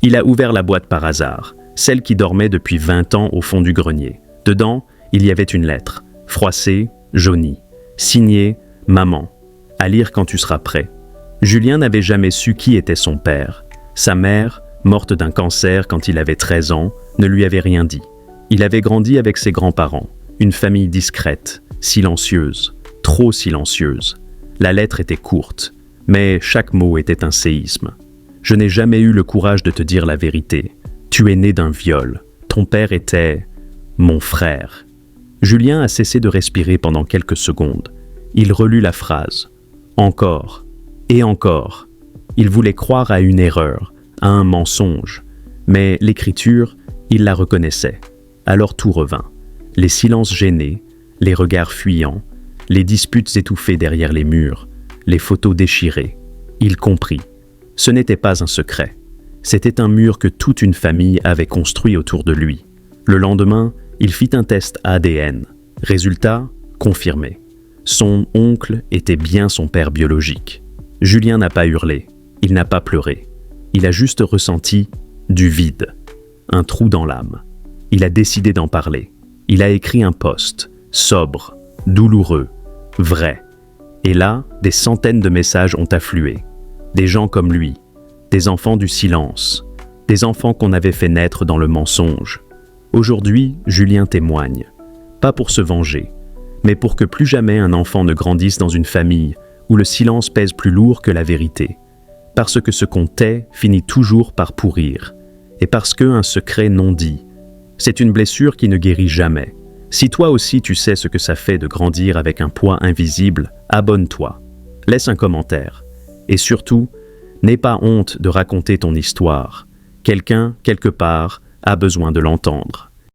Il a ouvert la boîte par hasard, celle qui dormait depuis 20 ans au fond du grenier. Dedans, il y avait une lettre, froissée, jaunie, signée « Maman », à lire quand tu seras prêt. Julien n'avait jamais su qui était son père. Sa mère, morte d'un cancer quand il avait 13 ans, ne lui avait rien dit. Il avait grandi avec ses grands-parents, une famille discrète, silencieuse, trop silencieuse. La lettre était courte, mais chaque mot était un séisme. « Je n'ai jamais eu le courage de te dire la vérité. Tu es né d'un viol. Ton père était mon frère. » Julien a cessé de respirer pendant quelques secondes. Il relut la phrase. Encore et encore. Il voulait croire à une erreur, à un mensonge. Mais l'écriture, il la reconnaissait. Alors tout revint. Les silences gênés, les regards fuyants, les disputes étouffées derrière les murs, les photos déchirées. Il comprit. Ce n'était pas un secret. C'était un mur que toute une famille avait construit autour de lui. Le lendemain, il fit un test ADN. Résultat, confirmé. Son oncle était bien son père biologique. Julien n'a pas hurlé, il n'a pas pleuré. Il a juste ressenti du vide, un trou dans l'âme. Il a décidé d'en parler. Il a écrit un post, sobre, douloureux, vrai. Et là, des centaines de messages ont afflué. Des gens comme lui, des enfants du silence, des enfants qu'on avait fait naître dans le mensonge. Aujourd'hui, Julien témoigne. Pas pour se venger, mais pour que plus jamais un enfant ne grandisse dans une famille où le silence pèse plus lourd que la vérité. Parce que ce qu'on tait finit toujours par pourrir. Et parce qu'un secret non dit, c'est une blessure qui ne guérit jamais. Si toi aussi tu sais ce que ça fait de grandir avec un poids invisible, abonne-toi. Laisse un commentaire. Et surtout, n'aie pas honte de raconter ton histoire. Quelqu'un, quelque part, a besoin de l'entendre.